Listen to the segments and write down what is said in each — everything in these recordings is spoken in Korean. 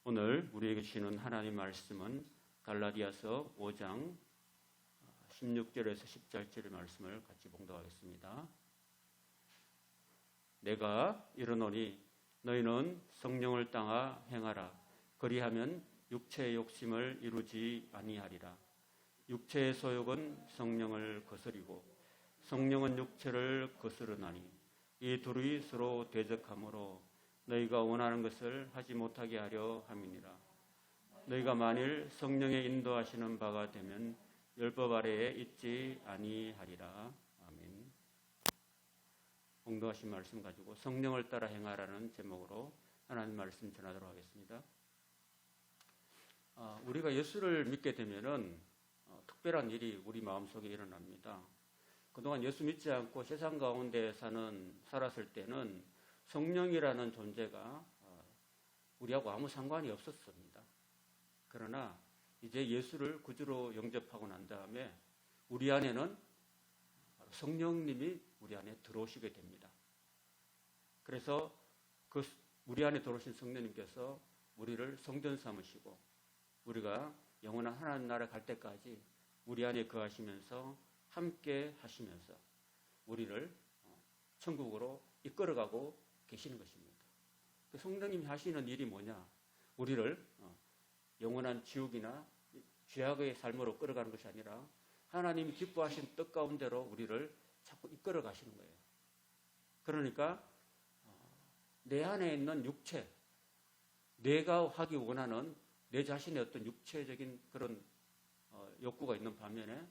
오늘 우리에게 주시는 하나님 말씀은 갈라디아서 5장 16절에서 17절의 말씀을 같이 봉독하겠습니다. 내가 이르노니 너희는 성령을 따라 행하라. 그리하면 육체의 욕심을 이루지 아니하리라. 육체의 소욕은 성령을 거스리고 성령은 육체를 거스르나니 이 둘이 서로 대적하므로 너희가 원하는 것을 하지 못하게 하려 함이니라. 너희가 만일 성령의 인도하시는 바가 되면 율법 아래에 있지 아니하리라. 아멘. 봉독하신 말씀 가지고 성령을 따라 행하라는 제목으로 하나님 말씀 전하도록 하겠습니다. 우리가 예수를 믿게 되면은 특별한 일이 우리 마음속에 일어납니다. 그동안 예수 믿지 않고 세상 가운데 살았을 때는 성령이라는 존재가 우리하고 아무 상관이 없었습니다. 그러나 이제 예수를 구주로 영접하고 난 다음에 우리 안에는 성령님이 우리 안에 들어오시게 됩니다. 그래서 우리 안에 들어오신 성령님께서 우리를 성전 삼으시고 우리가 영원한 하나님 나라 갈 때까지 우리 안에 거하시면서 함께 하시면서 우리를 천국으로 이끌어가고 계시는 것입니다. 성령님이 하시는 일이 뭐냐? 우리를 영원한 지옥이나 죄악의 삶으로 끌어가는 것이 아니라 하나님이 기뻐하신 뜻 가운데로 우리를 자꾸 이끌어 가시는 거예요. 그러니까 내 안에 있는 육체, 내가 하기 원하는 내 자신의 어떤 육체적인 그런 욕구가 있는 반면에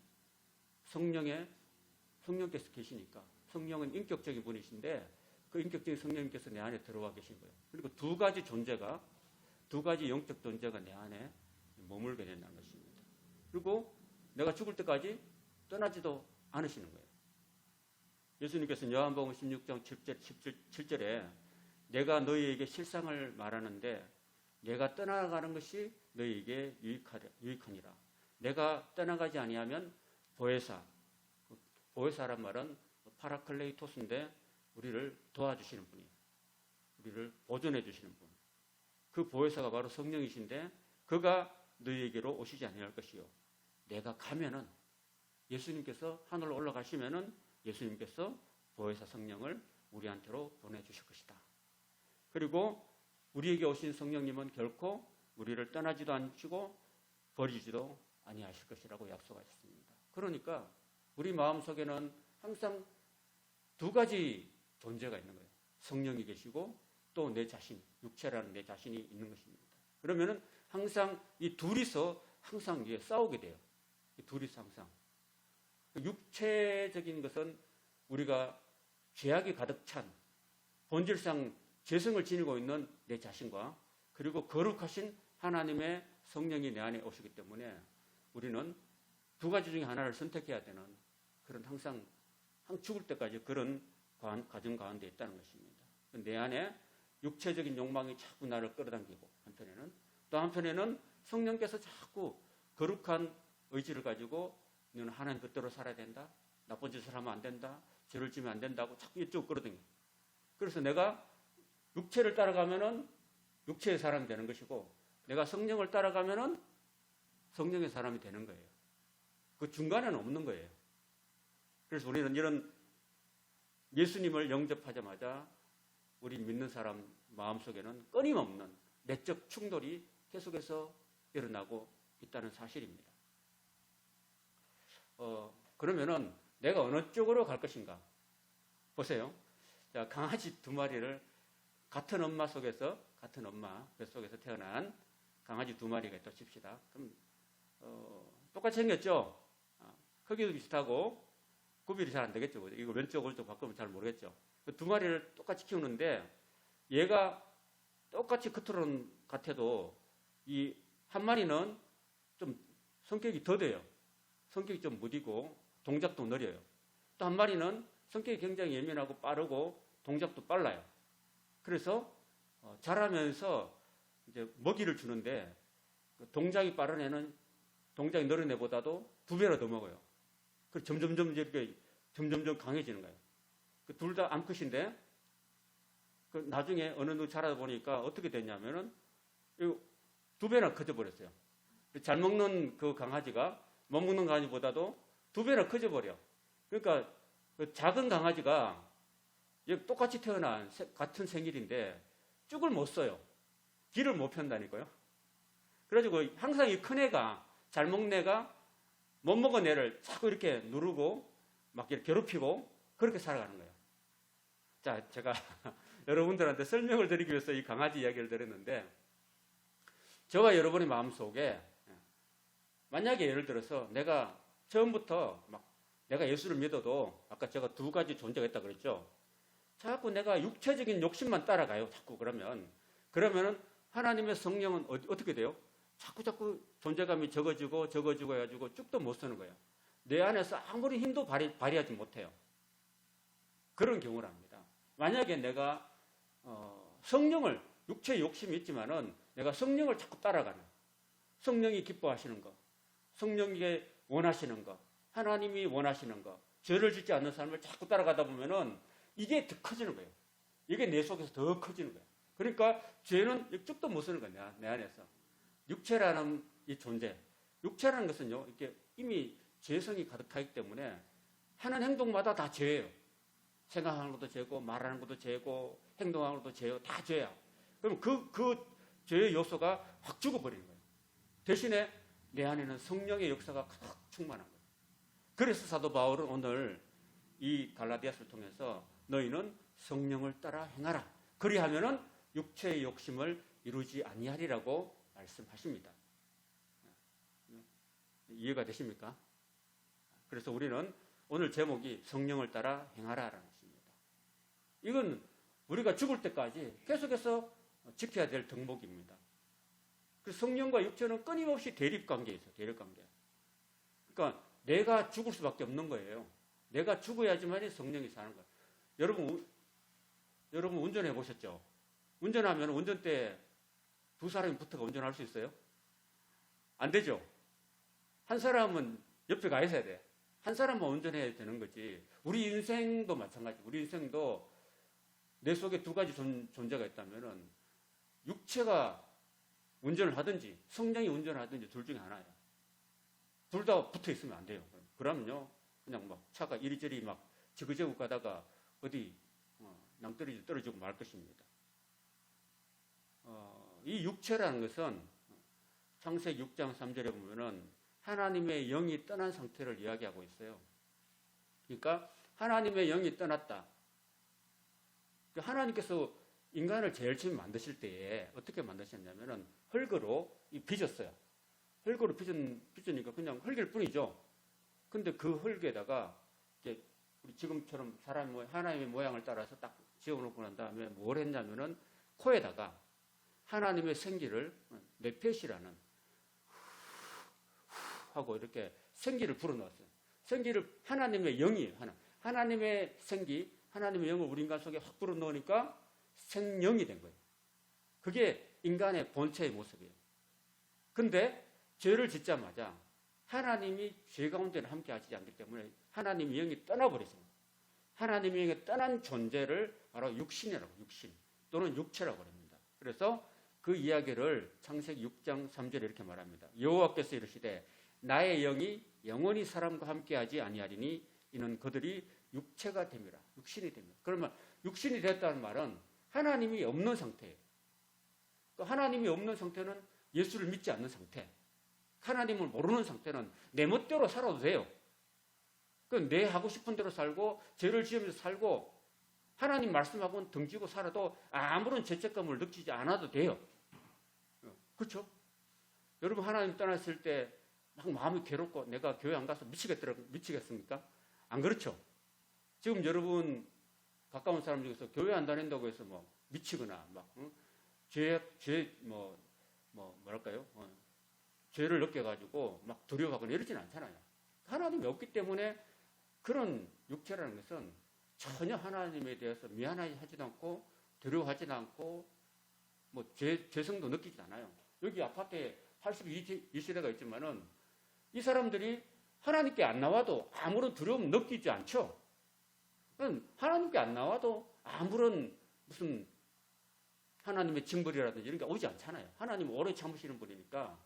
성령께서 계시니까 성령은 인격적인 분이신데 그 인격적인 성령님께서 내 안에 들어와 계신 거예요. 그리고 두 가지 영적 존재가 내 안에 머물게 된다는 것입니다. 그리고 내가 죽을 때까지 떠나지도 않으시는 거예요. 예수님께서는 요한복음 16장 17절에 내가 너희에게 실상을 말하는데 내가 떠나가는 것이 너희에게 유익하니라. 내가 떠나가지 아니하면 보혜사란 말은 파라클레이토스인데 우리를 도와주시는 분이에요. 우리를 보존해 주시는 분. 그 보혜사가 바로 성령이신데 그가 너희에게로 오시지 아니할 것이요. 내가 가면은 예수님께서 하늘로 올라가시면은 예수님께서 보혜사 성령을 우리한테로 보내주실 것이다. 그리고 우리에게 오신 성령님은 결코 우리를 떠나지도 않으시고 버리지도 아니하실 것이라고 약속하셨습니다. 그러니까 우리 마음속에는 항상 두 가지 존재가 있는 거예요. 성령이 계시고 또 내 자신, 육체라는 내 자신이 있는 것입니다. 그러면은 항상 이 둘이서 항상 싸우게 돼요. 이 둘이서 항상. 육체적인 것은 우리가 죄악이 가득 찬 본질상 죄성을 지니고 있는 내 자신과 그리고 거룩하신 하나님의 성령이 내 안에 오시기 때문에 우리는 두 가지 중에 하나를 선택해야 되는 그런 항상 죽을 때까지 그런 과정 가운데 있다는 것입니다. 내 안에 육체적인 욕망이 자꾸 나를 끌어당기고 또 한편에는 성령께서 자꾸 거룩한 의지를 가지고 너는 하나님 뜻대로 살아야 된다. 나쁜 짓을 하면 안 된다. 죄를 지면 안 된다고 자꾸 이쪽으로 끌어당겨요. 그래서 내가 육체를 따라가면은 육체의 사람이 되는 것이고 내가 성령을 따라가면은 성령의 사람이 되는 거예요. 그 중간에는 없는 거예요. 그래서 우리는 이런 예수님을 영접하자마자 우리 믿는 사람 마음속에는 끊임없는 내적 충돌이 계속해서 일어나고 있다는 사실입니다. 그러면은 내가 어느 쪽으로 갈 것인가? 보세요. 자, 강아지 두 마리를 같은 엄마 뱃속에서 태어난 강아지 두 마리가 있다고 칩시다. 그럼 똑같이 생겼죠? 크기도 비슷하고 구별이 잘 안 되겠죠. 이거 왼쪽 오른쪽 바꾸면 잘 모르겠죠. 두 마리를 똑같이 키우는데 얘가 똑같이 겉으로는 같아도 이 한 마리는 좀 성격이 더뎌요. 성격이 좀 무디고 동작도 느려요. 또 한 마리는 성격이 굉장히 예민하고 빠르고 동작도 빨라요. 그래서 자라면서 이제 먹이를 주는데 동작이 빠른 애는 동작이 느린 애보다도 2배나 더 먹어요. 그 점점점 강해지는 거예요. 둘 다 암컷인데 나중에 어느 정도 자라다 보니까 어떻게 됐냐면은 2배나 커져버렸어요. 잘 먹는 그 강아지가 못 먹는 강아지보다도 2배나 커져버려. 그러니까 그 작은 강아지가 똑같이 태어난 같은 생일인데 쭉을 못 써요. 길을 못 편다니까요. 그래가지고 항상 이 큰 애가, 잘 먹는 애가 못 먹은 애를 자꾸 이렇게 누르고 막 이렇게 괴롭히고 그렇게 살아가는 거예요. 자, 제가 여러분들한테 설명을 드리기 위해서 이 강아지 이야기를 드렸는데, 저와 여러분의 마음속에 만약에 예를 들어서 내가 처음부터 막 내가 예수를 믿어도 아까 제가 2가지 존재가 있다 그랬죠. 자꾸 내가 육체적인 욕심만 따라가요. 자꾸 그러면은 하나님의 성령은 어떻게 돼요? 자꾸 존재감이 적어지고 해가지고 쭉도 못 쓰는 거예요. 내 안에서 아무리 힘도 발휘하지 못해요. 그런 경우랍니다. 만약에 내가 성령을, 육체의 욕심이 있지만은 내가 성령을 자꾸 따라가는, 성령이 기뻐하시는 거, 성령이 원하시는 거, 하나님이 원하시는 거, 죄를 짓지 않는 삶을 자꾸 따라가다 보면은 이게 더 커지는 거예요. 이게 내 속에서 더 커지는 거예요. 그러니까 죄는 쭉도 못 쓰는 거예요. 내 안에서. 육체라는 이 존재, 육체라는 것은요, 이렇게 이미 죄성이 가득하기 때문에 하는 행동마다 다 죄예요. 생각하는 것도 죄고, 말하는 것도 죄고, 행동하는 것도 죄요. 다 죄야. 그럼 그 죄의 요소가 확 죽어버리는 거예요. 대신에 내 안에는 성령의 역사가 가득 충만한 거예요. 그래서 사도 바울은 오늘 이 갈라디아서를 통해서 너희는 성령을 따라 행하라. 그리하면은 육체의 욕심을 이루지 아니하리라고 말씀하십니다. 이해가 되십니까? 그래서 우리는 오늘 제목이 성령을 따라 행하라라는 것입니다. 이건 우리가 죽을 때까지 계속해서 지켜야 될 덕목입니다. 그 성령과 육체는 끊임없이 대립관계에 있어요. 대립관계. 그러니까 내가 죽을 수밖에 없는 거예요. 내가 죽어야지만 성령이 사는 거예요. 여러분 운전해 보셨죠? 운전하면 운전대 2사람이 붙어가 운전할 수 있어요? 안 되죠? 한 사람은 옆에 가 있어야 돼. 한 사람만 운전해야 되는 거지. 우리 인생도 마찬가지. 우리 인생도 내 속에 2가지 존재가 있다면은 육체가 운전을 하든지 성령이 운전을 하든지 둘 중에 하나예요. 둘 다 붙어 있으면 안 돼요. 그러면요, 그냥 막 차가 이리저리 막 지그재그 가다가 어디 낭떠러지 떨어지고 말 것입니다. 이 육체라는 것은 창세기 6장 3절에 보면은 하나님의 영이 떠난 상태를 이야기하고 있어요. 그러니까 하나님의 영이 떠났다. 하나님께서 인간을 제일 처음 만드실 때에 어떻게 만드셨냐면은 흙으로 빚었어요. 흙으로 빚으니까 그냥 흙일 뿐이죠. 근데 그 흙에다가 이제 우리 지금처럼 하나님의 모양을 따라서 딱 지어놓고 난 다음에 뭘 했냐면은 코에다가 하나님의 생기를 네펫이라는 하고 이렇게 생기를 불어넣었어요. 생기를 하나님의 영이 하나님의 생기, 하나님의 영을 우리 인간 속에 확 불어넣으니까 생명이 된 거예요. 그게 인간의 본체의 모습이에요. 근데 죄를 짓자마자 하나님이 죄 가운데는 함께 하시지 않기 때문에 하나님의 영이 떠나버렸습니다. 하나님의 영이 떠난 존재를 바로 육신이라고, 육신 또는 육체라고 합니다. 그래서 그 이야기를 창세기 6장 3절에 이렇게 말합니다. 여호와께서 이르시되 나의 영이 영원히 사람과 함께하지 아니하리니 이는 그들이 육체가 됨이라. 육신이 됩니다. 그러면 육신이 됐다는 말은 하나님이 없는 상태예요. 하나님이 없는 상태는 예수를 믿지 않는 상태. 하나님을 모르는 상태는 내 멋대로 살아도 돼요. 내 하고 싶은 대로 살고 죄를 지으면서 살고 하나님 말씀하고는 등지고 살아도 아무런 죄책감을 느끼지 않아도 돼요. 그렇죠? 여러분 하나님 떠났을 때 막 마음이 괴롭고 내가 교회 안 가서 미치겠습니까? 안 그렇죠? 지금 여러분 가까운 사람 중에서 교회 안 다닌다고 해서 뭐 미치거나 막 뭐랄까요? 죄를 느껴가지고 막 두려워하거나 이러진 않잖아요. 하나님이 없기 때문에 그런 육체라는 것은 전혀 하나님에 대해서 미안하지도 않고 두려워하지도 않고 뭐 죄성도 느끼지 않아요. 여기 아파트에 82세대가 있지만은 이 사람들이 하나님께 안 나와도 아무런 두려움 느끼지 않죠. 하나님께 안 나와도 아무런 무슨 하나님의 징벌이라든지 이런 게 오지 않잖아요. 하나님 오래 참으시는 분이니까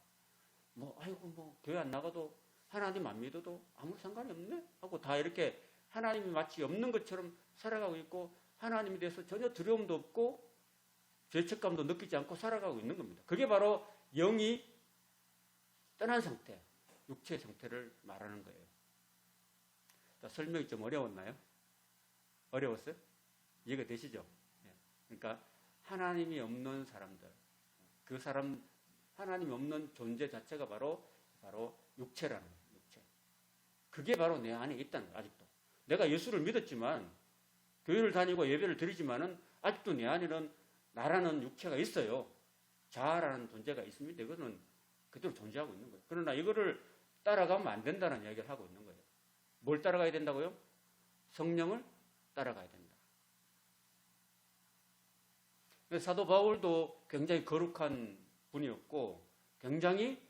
뭐 아이고 뭐 교회 안 나가도 하나님 안 믿어도 아무 상관이 없네 하고 다 이렇게 하나님이 마치 없는 것처럼 살아가고 있고 하나님에 대해서 전혀 두려움도 없고 죄책감도 느끼지 않고 살아가고 있는 겁니다. 그게 바로 영이 떠난 상태, 육체의 상태를 말하는 거예요. 자, 설명이 좀 어려웠나요? 어려웠어요? 이해가 되시죠? 그러니까 하나님이 없는 사람들, 그 사람 하나님이 없는 존재 자체가 바로 육체라는 거예요. 육체. 그게 바로 내 안에 있다는 거예요. 아직도. 내가 예수를 믿었지만 교회를 다니고 예배를 드리지만은 아직도 내 안에는 나라는 육체가 있어요. 자아라는 존재가 있습니다. 이거는 그대로 존재하고 있는 거예요. 그러나 이거를 따라가면 안 된다는 이야기를 하고 있는 거예요. 뭘 따라가야 된다고요? 성령을 따라가야 된다. 사도 바울도 굉장히 거룩한 분이었고 굉장히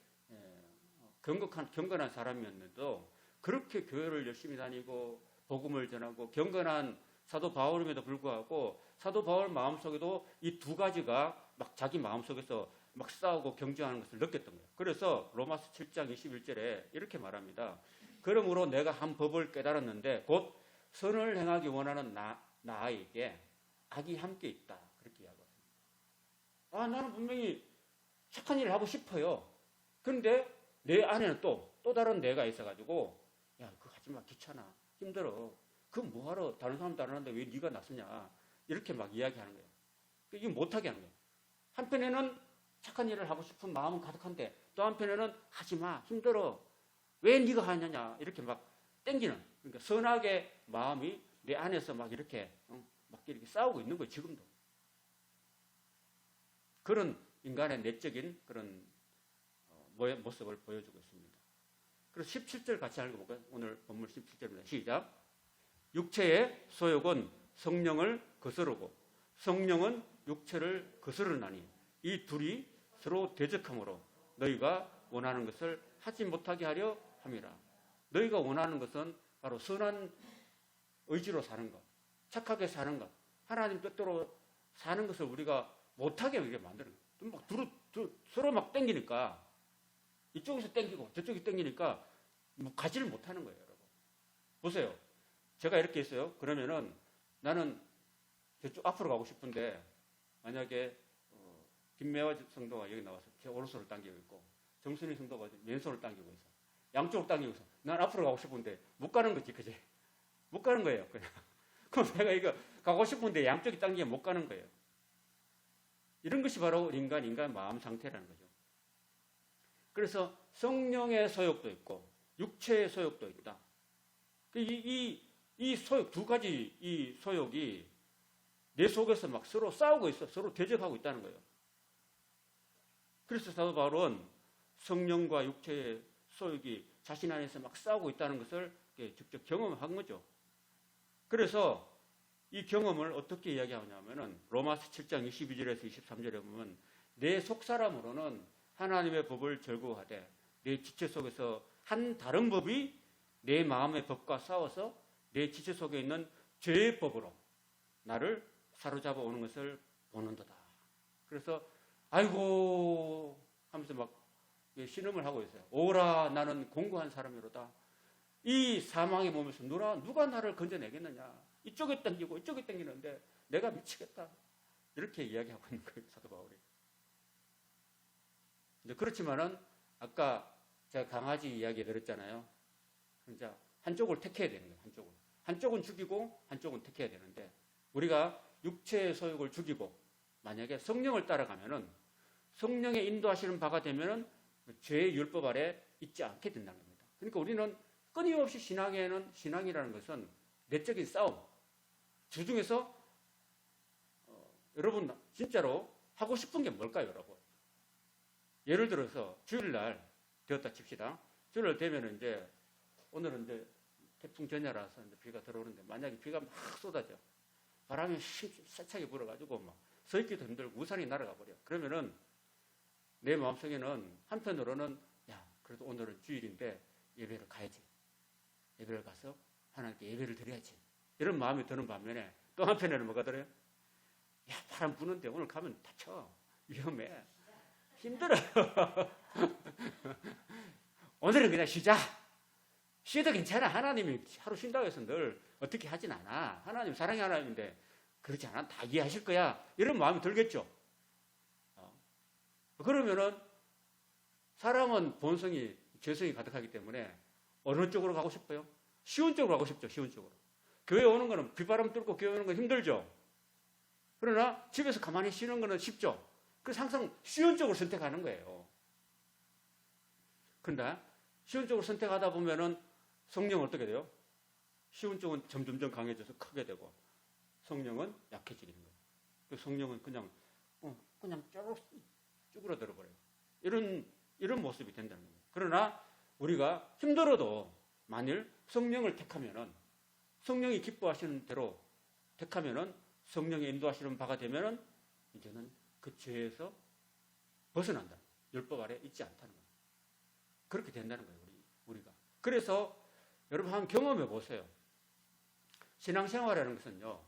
경건한 사람이었는데도 그렇게 교회를 열심히 다니고 복음을 전하고 경건한 사도 바울임에도 불구하고 사도 바울 마음속에도 이 두 가지가 막 자기 마음속에서 막 싸우고 경쟁하는 것을 느꼈던 거예요. 그래서 로마서 7장 21절에 이렇게 말합니다. 그러므로 내가 한 법을 깨달았는데 곧 선을 행하기 원하는 나에게 악이 함께 있다. 그렇게 이야기합니다. 나는 분명히 착한 일을 하고 싶어요. 그런데 내 안에는 또 다른 내가 있어가지고 야, 그거 하지 마. 귀찮아. 힘들어. 그거 뭐하러 다른 사람도 안 하는데 왜 네가 나서냐. 이렇게 막 이야기하는 거예요. 이게 못하게 하는 거예요. 한편에는 착한 일을 하고 싶은 마음은 가득한데 또 한편에는 하지 마. 힘들어. 왜 네가 하느냐. 이렇게 막 땡기는. 그러니까 선악의 마음이 내 안에서 막 이렇게 싸우고 있는 거예요. 지금도. 그런 인간의 내적인 그런 모습을 보여주고 있습니다. 그래서 17절 같이 읽어볼까요? 오늘 본문 17절입니다. 시작. 육체의 소욕은 성령을 거스르고 성령은 육체를 거스르나니 이 둘이 서로 대적하므로 너희가 원하는 것을 하지 못하게 하려 함이라. 너희가 원하는 것은 바로 선한 의지로 사는 것, 착하게 사는 것, 하나님 뜻대로 사는 것을 우리가 못하게 만드는 거예요. 막 서로 막 땡기니까 이쪽에서 땡기고 저쪽이 땡기니까 뭐 가지를 못하는 거예요, 여러분. 보세요. 제가 이렇게 했어요. 그러면은 나는 저쪽 앞으로 가고 싶은데 만약에 김매화 성도가 여기 나와서 제 오른손을 당기고 있고 정순희 성도가 왼손을 당기고 있어. 양쪽을 당기고 있어. 난 앞으로 가고 싶은데 못 가는 거지, 그지? 못 가는 거예요, 그냥. 그럼 내가 이거 가고 싶은데 양쪽이 당기면 못 가는 거예요. 이런 것이 바로 인간 마음 상태라는 거죠. 그래서 성령의 소욕도 있고 육체의 소욕도 있다. 이 소욕, 두 가지 이 소욕이 내 속에서 막 서로 싸우고 있어. 서로 대적하고 있다는 거예요. 그래서 사도 바울은 성령과 육체의 소욕이 자신 안에서 막 싸우고 있다는 것을 직접 경험한 거죠. 그래서 이 경험을 어떻게 이야기하냐면은 로마서 7장 22절에서 23절에 보면 내 속사람으로는 하나님의 법을 절구하되 내 지체 속에서 한 다른 법이 내 마음의 법과 싸워서 내 지체 속에 있는 죄의 법으로 나를 사로잡아 오는 것을 보는도다. 그래서 아이고 하면서 막 신음을 하고 있어요. 오라 나는 공고한 사람이로다. 이 사망의 몸에서 누가 나를 건져내겠느냐. 이쪽에 당기고 이쪽에 당기는데 내가 미치겠다. 이렇게 이야기하고 있는 거예요. 사도 바울이. 근데 그렇지만은 아까 제가 강아지 이야기 들었잖아요. 그러니까 한쪽을 택해야 되는 거예요. 한쪽은 죽이고 한쪽은 택해야 되는데 우리가 육체의 소욕을 죽이고 만약에 성령을 따라가면은 성령의 인도하시는 바가 되면은 죄의 율법 아래 있지 않게 된다는 겁니다. 그러니까 우리는 끊임없이 신앙이라는 것은 내적인 싸움. 주중에서 여러분 진짜로 하고 싶은 게 뭘까요, 여러분? 예를 들어서 주일날 되었다 칩시다. 주일날 되면 이제 오늘은 이제 태풍 전야라서 이제 비가 들어오는데 만약에 비가 막 쏟아져. 바람이 세차게 불어가지고 막 서 있기도 힘들고 우산이 날아가 버려. 그러면은 내 마음속에는 한편으로는 야 그래도 오늘은 주일인데 예배를 가야지. 예배를 가서 하나님께 예배를 드려야지. 이런 마음이 드는 반면에 또 한편에는 뭐가 들어요? 야, 바람 부는데 오늘 가면 다쳐. 위험해. 힘들어. 오늘은 그냥 쉬자. 쉬어도 괜찮아. 하나님이 하루 쉰다고 해서 늘 어떻게 하진 않아. 하나님 사랑의 하나님인데 그렇지 않아. 다 이해하실 거야. 이런 마음이 들겠죠. 그러면은 사람은 본성이 죄성이 가득하기 때문에 어느 쪽으로 가고 싶어요? 쉬운 쪽으로 가고 싶죠. 쉬운 쪽으로. 교회 오는 거는 빗바람 뚫고 교회 오는 건 힘들죠. 그러나 집에서 가만히 쉬는 거는 쉽죠. 그래서 항상 쉬운 쪽을 선택하는 거예요. 그런데 쉬운 쪽을 선택하다 보면은 성령은 어떻게 돼요? 쉬운 쪽은 점점점 강해져서 크게 되고 성령은 약해지는 거예요. 그 성령은 그냥 쭈그러들어 버려요. 이런 모습이 된다는 거예요. 그러나 우리가 힘들어도 만일 성령을 택하면은 성령이 기뻐하시는 대로 택하면은 성령이 인도하시는 바가 되면은 이제는 그 죄에서 벗어난다. 율법 아래 있지 않다는 거예요. 그렇게 된다는 거예요. 우리가. 그래서 여러분 한번 경험해 보세요. 신앙생활이라는 것은요.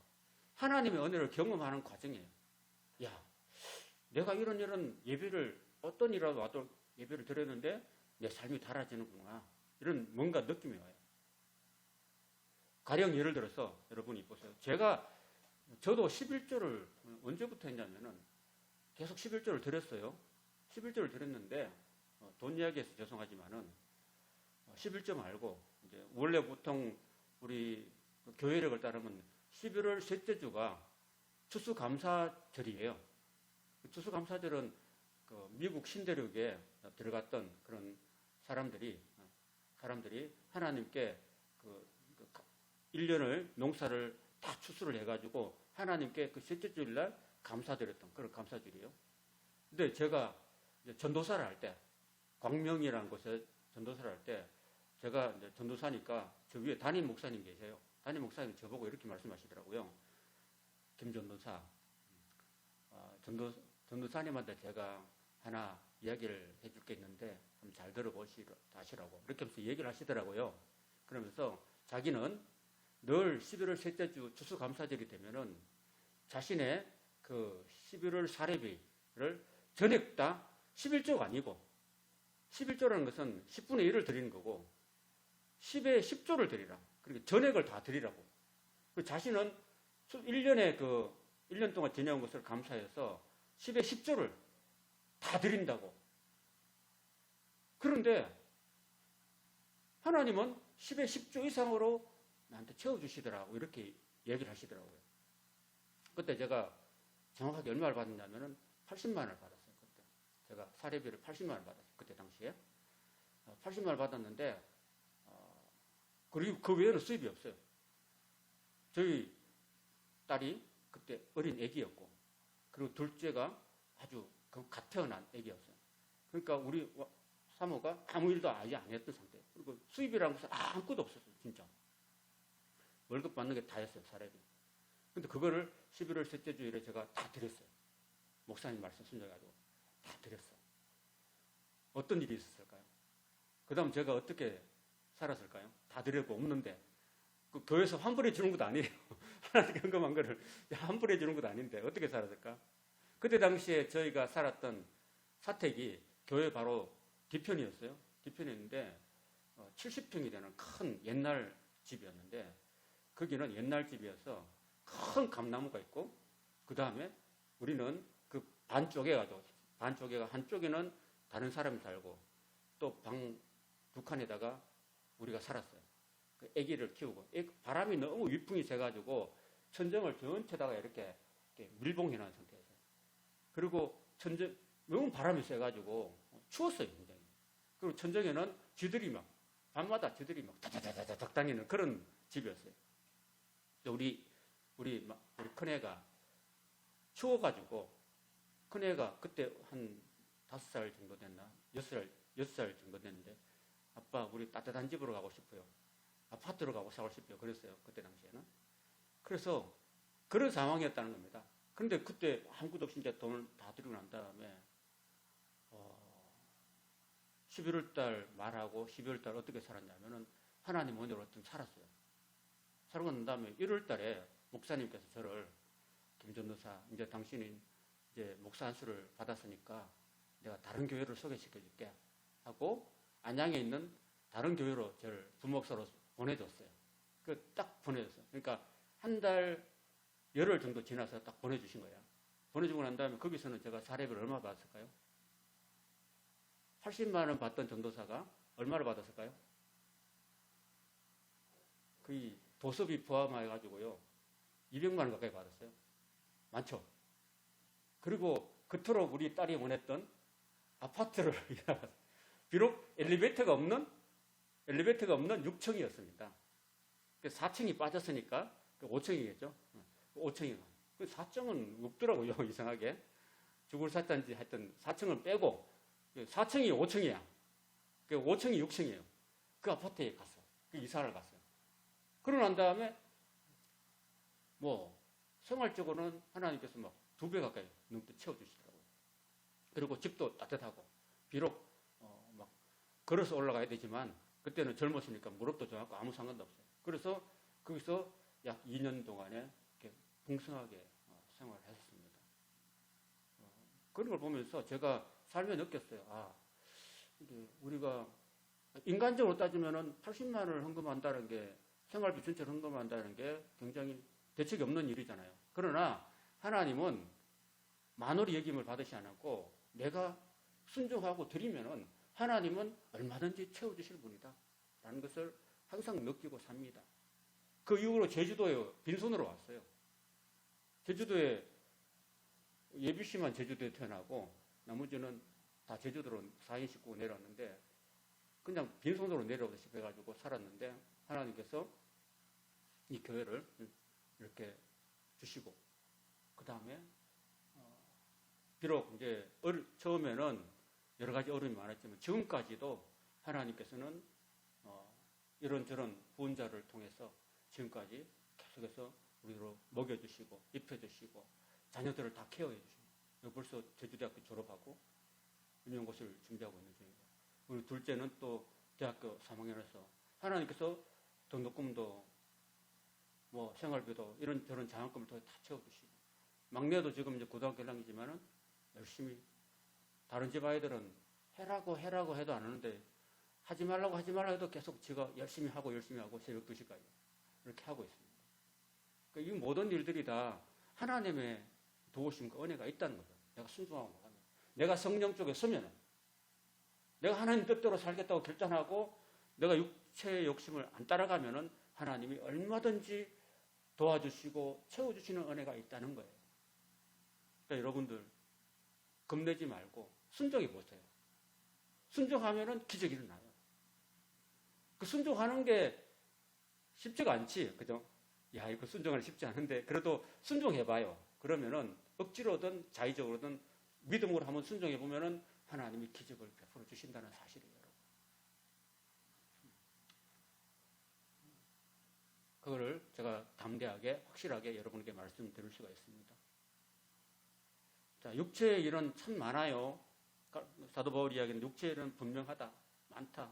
하나님의 은혜를 경험하는 과정이에요. 야, 내가 이런 예배를 어떤 일이라도 와도 예배를 드렸는데 내 삶이 달라지는구나. 이런 뭔가 느낌이 와요. 가령 예를 들어서 여러분이 보세요. 저도 11조를 언제부터 했냐면은 계속 11조를 드렸어요. 11조를 드렸는데 돈 이야기해서 죄송하지만은 11조 말고 이제 원래 보통 우리 교회력을 따르면 11월 셋째 주가 추수감사절이에요. 추수감사절은 그 미국 신대륙에 들어갔던 그런 사람들이 하나님께 그 1년을 농사를 다 추수를 해가지고 하나님께 그 셋째 주일날 감사드렸던 그런 감사절이에요. 근데 제가 이제 전도사를 할 때, 광명이라는 곳에 전도사를 할 때, 제가 이제 전도사니까 저 위에 담임 목사님 계세요. 담임 목사님이 저보고 이렇게 말씀하시더라고요. 김 전도사, 전도사님한테 제가 하나 이야기를 해줄 게 있는데 좀 잘 들어보시라고 이렇게 하면서 얘기를 하시더라고요. 그러면서 자기는 늘 11월 셋째 주 추수감사절이 되면은 자신의 그 11월 사례비를 전액 다 11조가 아니고 11조라는 것은 10분의 1을 드리는 거고 10에 10조를 드리라. 그러니까 전액을 다 드리라고. 그 자신은 1년 동안 지내온 것을 감사해서 10에 10조를 다 드린다고. 그런데 하나님은 10에 10조 이상으로 나한테 채워주시더라고. 이렇게 얘기를 하시더라고요. 그때 제가 정확하게 얼마를 받았냐면은 80만 원을 받았어요. 그때. 제가 사례비를 80만 원을 받았어요. 그때 당시에. 80만 원을 받았는데, 그리고 그 외에는 수입이 없어요. 저희 딸이 그때 어린 애기였고, 그리고 둘째가 아주 갓 태어난 애기였어요. 그러니까 우리 사모가 아무 일도 아예 안 했던 상태예요. 그리고 수입이라는 것은 아무것도 없었어요. 진짜. 월급 받는 게 다였어요. 사례비. 근데 그거를 11월 셋째 주일에 제가 다 드렸어요. 목사님 말씀 순종해가지고 다 드렸어요. 어떤 일이 있었을까요? 그 다음 제가 어떻게 살았을까요? 다 드렸고 없는데 그 교회에서 환불해 주는 것도 아니에요. 하나님 경험한 거를 환불해 주는 것도 아닌데 어떻게 살았을까? 그때 당시에 저희가 살았던 사택이 교회 바로 뒤편이었어요. 뒤편이었는데 70평이 되는 큰 옛날 집이었는데 거기는 옛날 집이어서 큰 감나무가 있고 그 다음에 우리는 그 반쪽에가 한쪽에는 다른 사람이 살고 또 방 두 칸에다가 우리가 살았어요. 그 아기를 키우고 바람이 너무 위풍이 세가지고 천정을 전체다가 이렇게 밀봉해 놓은 상태였어요. 그리고 너무 바람이 세가지고 추웠어요. 굉장히. 그리고 천정에는 쥐들이 막 밤마다 쥐들이 막 다다다다닥 다니는 그런 집이었어요. 우리 큰애가 추워가지고 큰애가 그때 한 5살 정도 됐나? 6살 정도 됐는데 아빠 우리 따뜻한 집으로 가고 싶어요. 아파트로 가고 싶어요. 그랬어요. 그때 당시에는. 그래서 그런 상황이었다는 겁니다. 그런데 그때 아무것도 없이 이제 돈을 다 들이고 난 다음에 11월 달 말하고 12월 달 어떻게 살았냐면은 하나님 은혜로 좀 살았어요. 살고 난 다음에 1월 달에 목사님께서 저를 김 전도사, 이제 당신이 이제 목사 안수를 받았으니까 내가 다른 교회를 소개시켜 줄게 하고 안양에 있는 다른 교회로 저를 부목사로 보내줬어요. 그 딱 보내줬어요. 그러니까 한 달 열흘 정도 지나서 딱 보내주신 거예요. 보내주고 난 다음에 거기서는 제가 사례비를 얼마 받았을까요? 80만 원 받던 전도사가 얼마를 받았을까요? 거의 도서비 포함해가지고요 200만 원 가까이 받았어요. 많죠? 그리고 그토록 우리 딸이 원했던 아파트를 비록 엘리베이터가 없는 6층이었습니다. 4층이 빠졌으니까 5층이겠죠. 5층이 4층은 없더라고요. 이상하게 죽을 샀단지 하여튼 4층을 빼고 4층이 5층이야. 5층이 6층이에요. 그 아파트에 갔어요. 그 이사를 갔어요. 그러고 난 다음에 뭐 생활적으로는 하나님께서 막 2배 가까이 넘게 채워주시더라고요. 그리고 집도 따뜻하고 비록 막 걸어서 올라가야 되지만 그때는 젊었으니까 무릎도 좋았고 아무 상관도 없어요. 그래서 거기서 약 2년 동안에 이렇게 풍성하게 생활을 했었습니다. 그런 걸 보면서 제가 삶에 느꼈어요. 아, 이게 우리가 인간적으로 따지면은 80만 원을 헌금한다는 게 생활비 전체를 헌금한다는 게 굉장히 대책이 없는 일이잖아요. 그러나 하나님은 만월이 여김을 받으시 않았고 내가 순종하고 드리면은 하나님은 얼마든지 채워주실 분이다 라는 것을 항상 느끼고 삽니다. 그 이후로 제주도에 빈손으로 왔어요. 제주도에 예비씨만 제주도에 태어나고 나머지는 다 제주도로 4인 식구가 내려왔는데 그냥 빈손으로 내려오듯이 해가지고 살았는데 하나님께서 이 교회를 이렇게 주시고 그 다음에 비록 이제 처음에는 여러 가지 어려움이 많았지만 지금까지도 하나님께서는 이런저런 후원자를 통해서 지금까지 계속해서 우리로 먹여주시고 입혀주시고 자녀들을 다 케어해 주시고 벌써 제주대학교 졸업하고 임용고시를 준비하고 있는 중이고 우리 둘째는 또 대학교 3학년에서 하나님께서 등록금도 뭐 생활비도 이런저런 장학금을 통해 다 채워주시고 막내도 지금 이제 고등학교 1학년이지만은 열심히 다른 집 아이들은 해라고 해도 안 하는데 하지 말라고 해도 계속 지가 열심히 하고 새벽 2시까지 이렇게 하고 있습니다. 그러니까 이 모든 일들이 다 하나님의 도우심과 은혜가 있다는 거죠. 내가 순종하고 나가면. 내가 성령 쪽에 서면은 내가 하나님 뜻대로 살겠다고 결단하고 내가 육체의 욕심을 안 따라가면은 하나님이 얼마든지 도와주시고 채워주시는 은혜가 있다는 거예요. 그러니까 여러분들 겁내지 말고 순종해 보세요. 순종하면은 기적이 일어나요. 그 순종하는 게 쉽지가 않지, 그죠? 야, 이거 순종하기 쉽지 않은데 그래도 순종해봐요. 그러면은 억지로든 자의적으로든 믿음으로 한번 순종해 보면은 하나님이 기적을 베풀어 주신다는 사실이에요. 그거를 제가 담대하게 확실하게 여러분에게 말씀드릴 수가 있습니다. 자, 육체의 일은 참 많아요. 사도 바울 이야기는 육체의 일은 분명하다, 많다,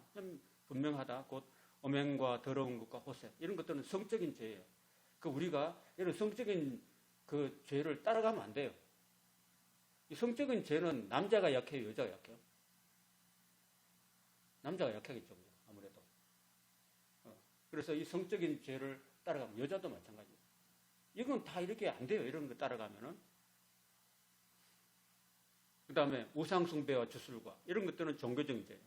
분명하다. 곧 음행과 더러운 것과 호색 이런 것들은 성적인 죄예요. 그 우리가 이런 성적인 그 죄를 따라가면 안 돼요. 이 성적인 죄는 남자가 약해요, 여자가 약해요? 남자가 약하겠죠, 아무래도. 그래서 이 성적인 죄를 따라가면 여자도 마찬가지예요. 이건 다 이렇게 안 돼요. 이런 거 따라가면은. 그 다음에 우상숭배와 주술과 이런 것들은 종교적인 죄예요.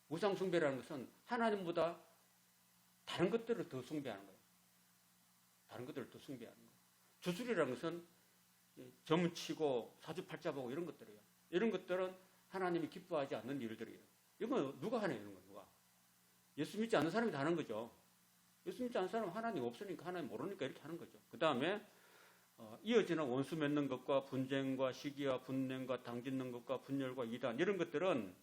우상숭배라는 것은 하나님보다 다른 것들을 더 숭배하는 거예요. 다른 것들을 더 숭배하는 거예요. 주술이라는 것은 점치고 사주팔자 보고 이런 것들이에요. 이런 것들은 하나님이 기뻐하지 않는 일들이에요. 이건 누가 하네요, 이런 건 누가? 예수 믿지 않는 사람이 다 하는 거죠. 예수 믿지 않는 사람은 하나님 없으니까 하나님 모르니까 이렇게 하는 거죠. 그 다음에 이어지는 원수 맺는 것과 분쟁과 시기와 분냉과 당짓는 것과 분열과 이단 이런 것들은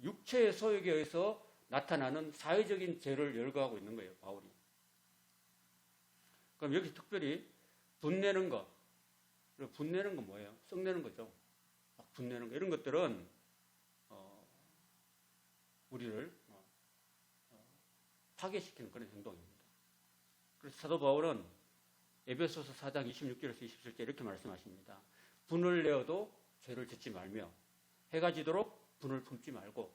육체의 소욕에 의해서 나타나는 사회적인 죄를 열거하고 있는 거예요, 바울이. 그럼 여기서 특별히 분내는 것, 분내는 건 뭐예요? 썩내는 거죠. 막 분내는 거 이런 것들은 우리를 파괴시키는 그런 행동입니다. 그래서 사도 바울은 에베소서 4장 26절에서 27절 이렇게 말씀하십니다. 분을 내어도 죄를 짓지 말며 해가 지도록 분을 품지 말고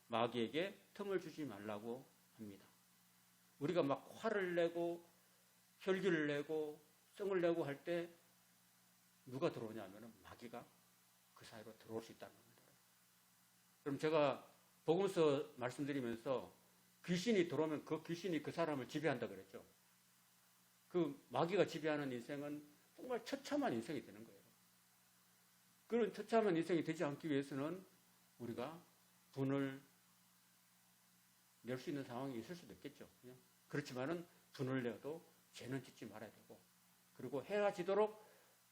마귀에게 틈을 주지 말라고 합니다. 우리가 막 화를 내고 혈기를 내고 성을 내고 할 때 누가 들어오냐면 마귀가 그 사이로 들어올 수 있다는 겁니다. 그럼 제가 복음서 말씀드리면서 귀신이 들어오면 그 귀신이 그 사람을 지배한다 그랬죠. 그 마귀가 지배하는 인생은 정말 처참한 인생이 되는 거예요. 그런 처참한 인생이 되지 않기 위해서는 우리가 분을 낼 수 있는 상황이 있을 수도 있겠죠. 그렇지만은 분을 내어도 죄는 짓지 말아야 되고, 그리고 해가 지도록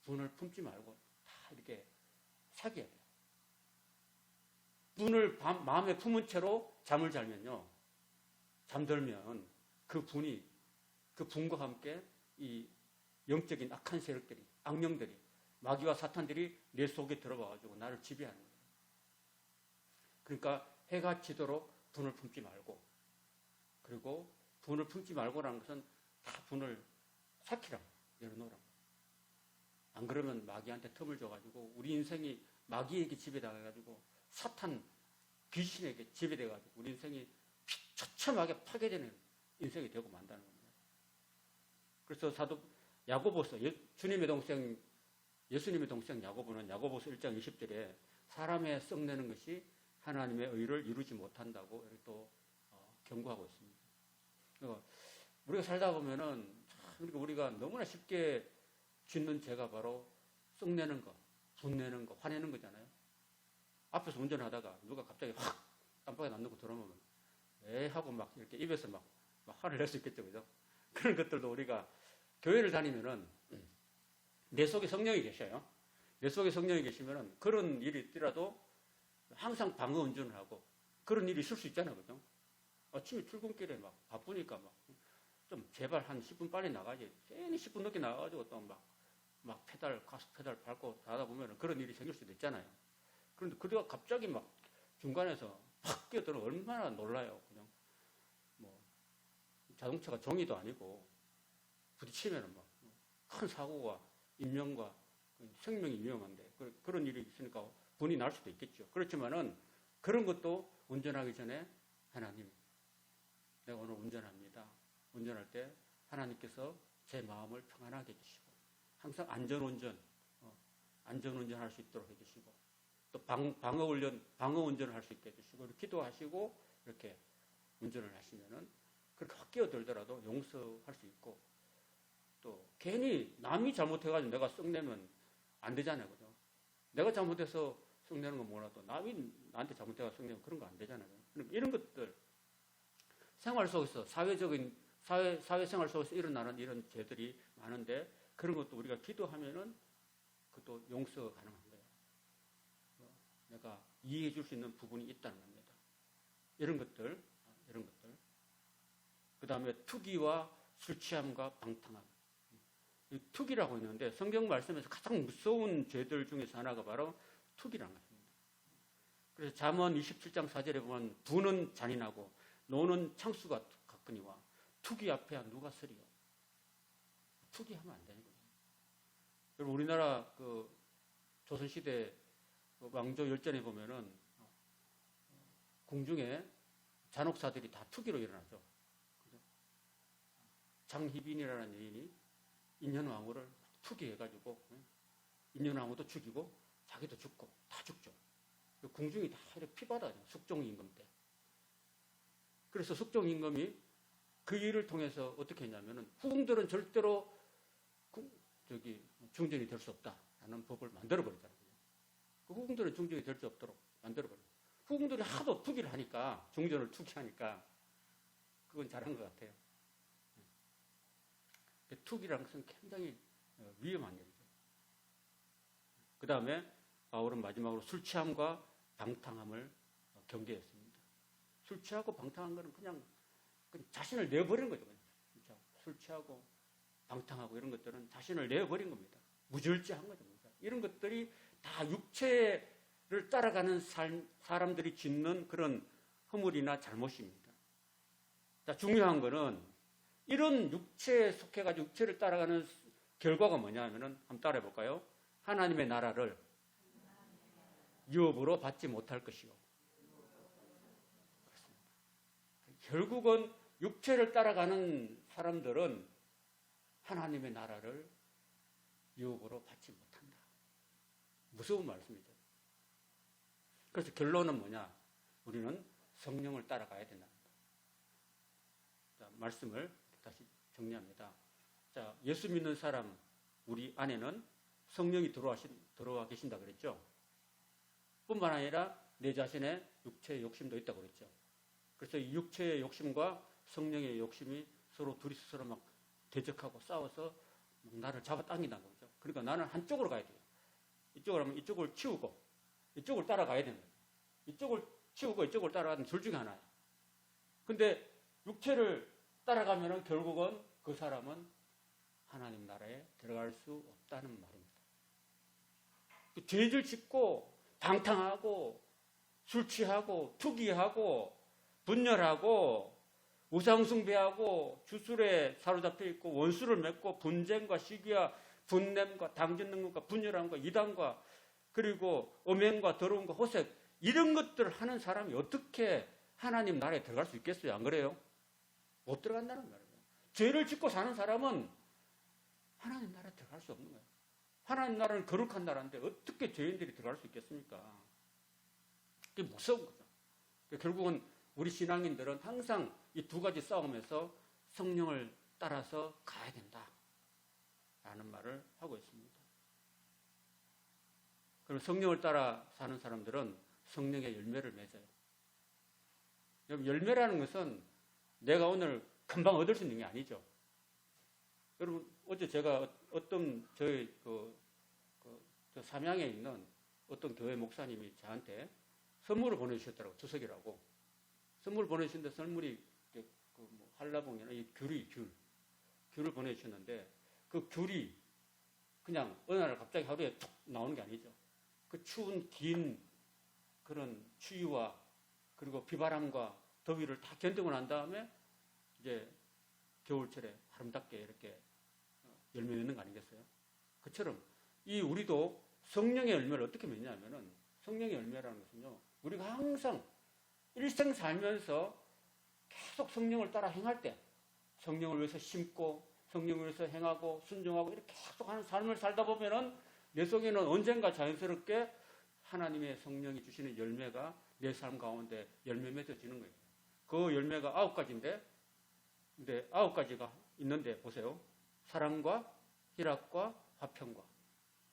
분을 품지 말고 다 이렇게 사귀어야 돼요. 분을 마음에 품은 채로 잠을 자면요, 잠들면 그 분과 함께 이 영적인 악한 세력들이, 악령들이, 마귀와 사탄들이 내 속에 들어와가지고 나를 지배하는 거예요. 그러니까 해가 지도록 분을 품지 말고, 그리고 분을 품지 말고라는 것은 다 분을 삭히라, 내려놓으라. 안 그러면 마귀한테 틈을 줘가지고 우리 인생이 마귀에게 지배당해가지고 사탄 귀신에게 지배돼가지고 우리 인생이 처참하게 파괴되는 인생이 되고 만다는 겁니다. 그래서 사도 야고보서, 예수님의 동생 야고보는 야고보서 1장 20절에 사람의 썩내는 것이 하나님의 의를 이루지 못한다고 이렇게 또 경고하고 있습니다. 우리가 살다 보면은 우리가 너무나 쉽게 짓는 죄가 바로 썩내는 거, 분내는 거, 화내는 거잖아요. 앞에서 운전하다가 누가 갑자기 확 깜빡이 안 넣고 들어오면 하고 막 이렇게 입에서 막 화를 낼 수 있겠죠, 그죠? 그런 것들도 우리가 교회를 다니면은 내 속에 성령이 계셔요. 내 속에 성령이 계시면은 그런 일이 있더라도 항상 방어 운전을 하고 그런 일이 있을 수 있잖아요, 그죠? 아침에 출근길에 막 바쁘니까 좀 제발 한 10분 빨리 나가지. 괜히 10분 늦게 나가가지고 또 막 가스 페달 밟고 하다 보면 그런 일이 생길 수도 있잖아요. 그런데 그가 갑자기 막 중간에서 팍 끼어들어 얼마나 놀라요. 그냥 자동차가 종이도 아니고 부딪히면 막 큰 사고가 인명과 생명이 위험한데 그런 일이 있으니까 분이 날 수도 있겠죠. 그렇지만은 그런 것도 운전하기 전에 하나님, 내가 오늘 운전합니다. 운전할 때 하나님께서 제 마음을 평안하게 해주시고 항상 안전운전할 수 있도록 해주시고 또 방어 운전을 할 수 있게 해주시고 이렇게 기도하시고 이렇게 운전을 하시면은 그렇게 확 끼어들더라도 용서할 수 있고 또 괜히 남이 잘못해가지고 내가 썩내면 안 되잖아요, 그죠? 내가 잘못해서 썩내는 건 몰라도 남이 나한테 잘못해서 썩내면 그런 거 안 되잖아요. 이런 것들 생활 속에서 사회생활 속에서 일어나는 이런 죄들이 많은데 그런 것도 우리가 기도하면은 그것도 용서가 가능한 거예요. 내가 이해해 줄 수 있는 부분이 있다는 겁니다. 이런 것들. 그 다음에 투기와 술 취함과 방탕함. 투기라고 있는데 성경 말씀에서 가장 무서운 죄들 중에서 하나가 바로 투기라는 것입니다. 그래서 잠언 27장 4절에 보면 부는 잔인하고 노는 창수가 같거니와 투기 앞에 누가 서리요. 투기하면 안 되는 거예요. 여러분 우리나라 그 조선시대 왕조 열전에 보면은 궁중에 잔혹사들이 다 투기로 일어나죠. 장희빈이라는 여인이 인현왕후를 투기해가지고 인현왕후도 죽이고 자기도 죽고 다 죽죠. 궁중이 다 이렇게 피받아요. 숙종임금 때. 그래서 숙종임금이 그 일을 통해서 어떻게 했냐면은 후궁들은 절대로 중전이 될 수 없다라는 법을 만들어버리잖아요. 그 후궁들은 중전이 될 수 없도록 만들어버려요. 후궁들이 하도 투기를 하니까, 중전을 투기하니까 그건 잘한 것 같아요. 투기라는 것은 굉장히 위험한 일이죠. 그 다음에 바울은 마지막으로 술 취함과 방탕함을 경계했습니다. 술 취하고 방탕한 것은 그냥 자신을 내버리는 거죠. 술 취하고 방탕하고 이런 것들은 자신을 내버린 겁니다. 무절제한 거죠. 이런 것들이 다 육체를 따라가는 사람들이 짓는 그런 허물이나 잘못입니다. 자, 중요한 거는 이런 육체에 속해가지고 육체를 따라가는 결과가 뭐냐면은 한번 따라해 볼까요? 하나님의 나라를 유업으로 받지 못할 것이요. 그렇습니다. 결국은 육체를 따라가는 사람들은 하나님의 나라를 유업으로 받지 못한다. 무서운 말씀이죠. 그래서 결론은 뭐냐? 우리는 성령을 따라가야 된다. 자, 말씀을 다시 정리합니다. 자, 예수 믿는 사람, 우리 안에는 성령이 들어와 계신다 그랬죠? 뿐만 아니라 내 자신의 육체의 욕심도 있다고 그랬죠? 그래서 이 육체의 욕심과 성령의 욕심이 둘이서 서로 막 대적하고 싸워서 나를 잡아당긴다는 거죠. 그러니까 나는 한쪽으로 가야 돼요. 이쪽으로 하면 이쪽을 치우고 이쪽을 따라가야 되는 거예요. 이쪽을 치우고 이쪽을 따라가는 둘 중에 하나예요. 근데 육체를 따라가면은 결국은 그 사람은 하나님 나라에 들어갈 수 없다는 말입니다. 죄를 짓고 방탕하고 술 취하고 투기하고 분열하고 우상숭배하고 주술에 사로잡혀 있고 원수를 맺고 분쟁과 시기와 분냄과 당짓는 것과 분열함과 이단과 그리고 음행과 더러움과 호색 이런 것들을 하는 사람이 어떻게 하나님 나라에 들어갈 수 있겠어요? 안 그래요? 못 들어간다는 말이에요. 죄를 짓고 사는 사람은 하나님 나라에 들어갈 수 없는 거예요. 하나님 나라는 거룩한 나라인데 어떻게 죄인들이 들어갈 수 있겠습니까? 그게 무서운 거죠. 결국은 우리 신앙인들은 항상 이 두 가지 싸움에서 성령을 따라서 가야 된다 라는 말을 하고 있습니다. 그럼 성령을 따라 사는 사람들은 성령의 열매를 맺어요. 여러분, 열매라는 것은 내가 오늘 금방 얻을 수 있는 게 아니죠. 여러분, 어제 제가 어떤 저희 저 삼양에 있는 어떤 교회 목사님이 저한테 선물을 보내주셨더라고요. 주석이라고. 선물을 보내주셨는데 선물이 뭐 한라봉이나 이 귤을 보내주셨는데 그 귤이 그냥 어느 날 갑자기 하루에 툭 나오는 게 아니죠. 그 추운 긴 그런 추위와 그리고 비바람과 더위를 다 견디고 난 다음에 이제 겨울철에 아름답게 이렇게 열매 맺는 거 아니겠어요? 그처럼 이 우리도 성령의 열매를 어떻게 맺냐면은 성령의 열매라는 것은요, 우리가 항상 일생 살면서 계속 성령을 따라 행할 때 성령을 위해서 심고 성령을 위해서 행하고 순종하고 이렇게 계속 하는 삶을 살다 보면은 내 속에는 언젠가 자연스럽게 하나님의 성령이 주시는 열매가 내 삶 가운데 열매 맺어지는 거예요. 그 열매가 9가지인데 근데 9가지가 있는데 보세요. 사랑과 희락과 화평과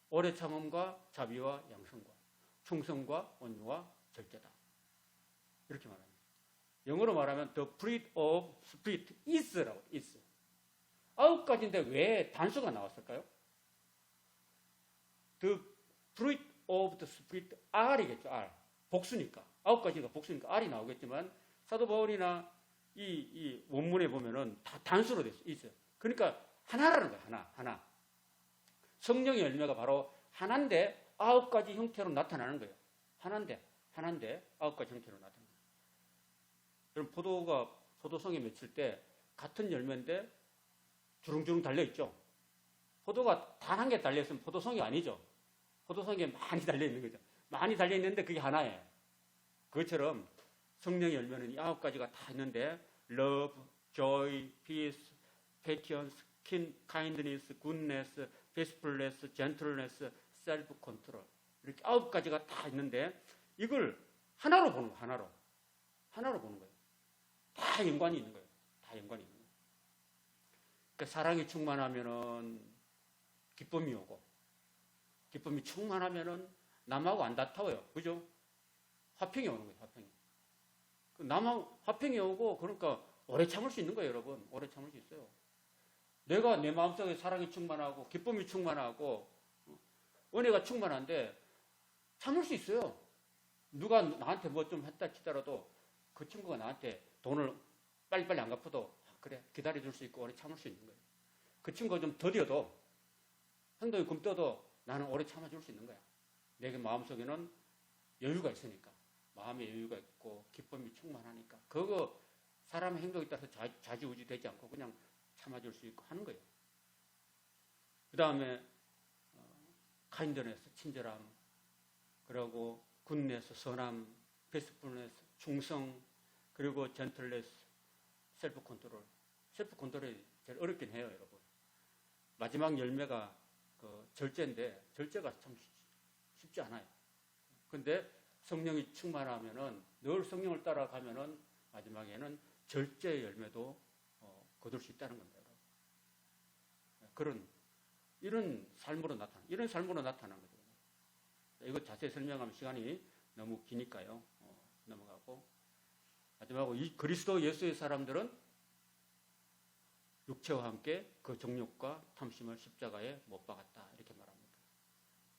오래 참음과 자비와 양성과 충성과 온유와 절제다. 이렇게 말합니다. 영어로 말하면 the fruit of spirit is라고 is. 9가지인데 왜 단수가 나왔을까요? The fruit of the spirit R이겠죠. R. 복수니까. 9가지가 복수니까 R이 나오겠지만 사도 바울이나 이 원문에 보면은 다 단수로 있어요. 그러니까 하나라는 거예요. 하나. 성령의 열매가 바로 하나인데 9가지 형태로 나타나는 거예요. 하나인데 9가지 형태로 나타나는 거예요. 여러분, 포도송에 맺힐 때 같은 열매인데 주렁주렁 달려있죠. 포도가 단 한 개 달려있으면 포도송이 아니죠. 포도송에 많이 달려있는 거죠. 많이 달려있는데 그게 하나예요. 그것처럼 성령의 열매는 이 9가지가 다 있는데 love, joy, peace, patience, kindness, goodness, faithfulness, gentleness, self-control 이렇게 9가지가 다 있는데 이걸 하나로 보는 거예요. 하나로 보는 거예요. 다 연관이 있는 거예요. 그러니까 사랑이 충만하면은 기쁨이 오고 기쁨이 충만하면은 남하고 안 다퉈요. 그죠? 화평이 오는 거예요. 남하고 화평이 오고 그러니까 오래 참을 수 있는 거예요, 여러분. 오래 참을 수 있어요. 내가 내 마음속에 사랑이 충만하고 기쁨이 충만하고 은혜가 충만한데 참을 수 있어요. 누가 나한테 뭐 좀 했다 치더라도 그 친구가 나한테 돈을 빨리빨리 안 갚아도 그래 기다려줄 수 있고 오래 참을 수 있는 거예요. 그 친구가 좀 더뎌도 행동이 굼떠도 나는 오래 참아줄 수 있는 거야. 내 마음속에는 여유가 있으니까 마음의 여유가 있고 기쁨이 충만하니까 그거 사람의 행동에 따라서 좌지우지 되지 않고 그냥 참아줄 수 있고 하는 거예요. 그 다음에 카인드네스, 친절함, 그리고 굿네스, 선함, 베스풀네스, 충성, 그리고 젠틀네스, 셀프 컨트롤. 셀프 컨트롤이 제일 어렵긴 해요, 여러분. 마지막 열매가 그 절제인데 절제가 참 쉽지 않아요. 근데 성령이 충만하면은, 늘 성령을 따라가면은 마지막에는 절제의 열매도 거둘 수 있다는 겁니다. 이런 삶으로 나타나는 거죠. 이거 자세히 설명하면 시간이 너무 기니까요. 넘어가고. 마지막으로 이 그리스도 예수의 사람들은 육체와 함께 그 정욕과 탐심을 십자가에 못 박았다. 이렇게 말합니다.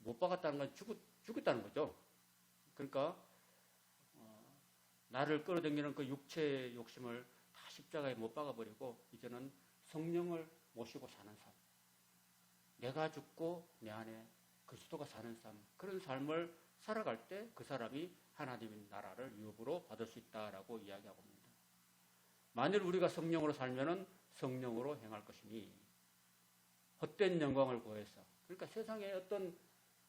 못 박았다는 건 죽었다는 거죠. 그러니까 나를 끌어당기는 그 육체의 욕심을 다 십자가에 못 박아버리고 이제는 성령을 모시고 사는 삶. 내가 죽고 내 안에 그리스도가 사는 삶. 그런 삶을 살아갈 때 그 사람이 하나님의 나라를 유업으로 받을 수 있다라고 이야기하고 있습니다. 만일 우리가 성령으로 살면은 성령으로 행할 것이니 헛된 영광을 구해서, 그러니까 세상에 어떤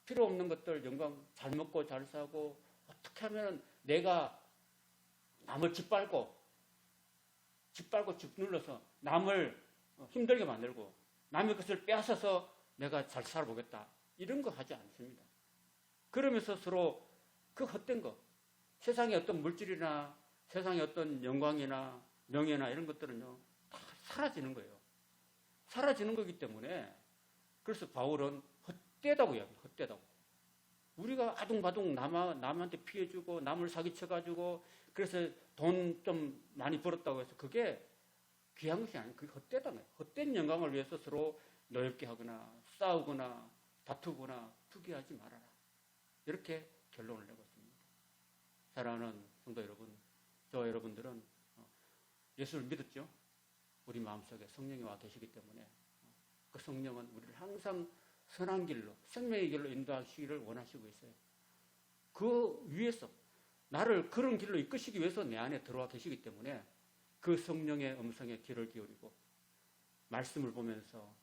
필요 없는 것들, 영광, 잘 먹고 잘 사고, 어떻게 하면 내가 남을 짓밟고 집 눌러서 남을 힘들게 만들고 남의 것을 빼앗아서 내가 잘 살아보겠다, 이런 거 하지 않습니다. 그러면서 서로 그 헛된 거, 세상의 어떤 물질이나 세상의 어떤 영광이나 명예나 이런 것들은요 다 사라지는 거예요. 사라지는 거기 때문에, 그래서 바울은 헛되다고 이야기해요. 헛되다고. 우리가 아둥바둥 남한테 피해주고 남을 사기쳐가지고 그래서 돈 좀 많이 벌었다고 해서 그게 귀한 것이 아니에요. 그게 헛되다는 거예요. 헛된 영광을 위해서 서로 노엽게 하거나 싸우거나 다투거나 투기하지 말아라. 이렇게 결론을 내고 있습니다. 사랑하는 성도 여러분, 저와 여러분들은 예수를 믿었죠? 우리 마음속에 성령이 와 계시기 때문에 그 성령은 우리를 항상 선한 길로, 생명의 길로 인도하시기를 원하시고 있어요. 그 위에서 나를 그런 길로 이끄시기 위해서 내 안에 들어와 계시기 때문에 그 성령의 음성에 귀를 기울이고 말씀을 보면서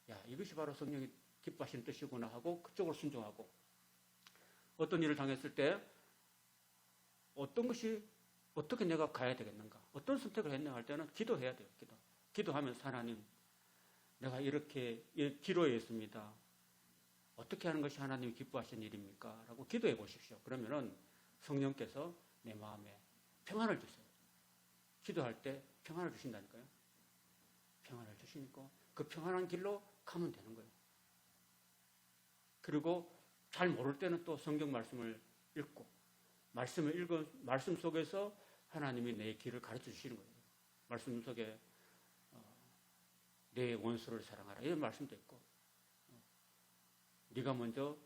야, 이것이 바로 성령이 기뻐하시는 뜻이구나 하고 그쪽으로 순종하고, 어떤 일을 당했을 때 어떤 것이 어떻게 내가 가야 되겠는가, 어떤 선택을 했는가 할 때는 기도해야 돼요. 기도하면서 하나님, 내가 이렇게 기로에 있습니다. 어떻게 하는 것이 하나님이 기뻐하시는 일입니까? 라고 기도해 보십시오. 그러면은 성령께서 내 마음에 평안을 주세요. 기도할 때 평안을 주신다니까요. 평안을 주시니까 그 평안한 길로 가면 되는 거예요. 그리고 잘 모를 때는 또 성경 말씀을 읽고, 말씀 속에서 하나님이 내 길을 가르쳐 주시는 거예요. 말씀 속에 내 원수를 사랑하라, 이런 말씀도 있고, 네가 먼저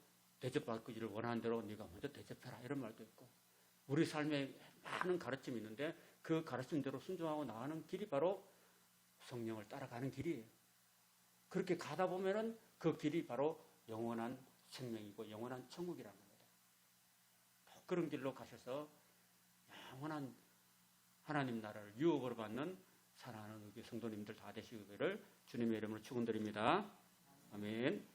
대접받기를 원하는 대로 네가 먼저 대접해라, 이런 말도 있고, 우리 삶에 많은 가르침이 있는데 그 가르침대로 순종하고 나가는 길이 바로 성령을 따라가는 길이에요. 그렇게 가다 보면은 그 길이 바로 영원한 생명이고 영원한 천국이라는 겁니다. 그런 길로 가셔서 영원한 하나님 나라를 유업으로 받는 사랑하는 우리 성도님들 다 되시기를 주님의 이름으로 축원드립니다. 아멘.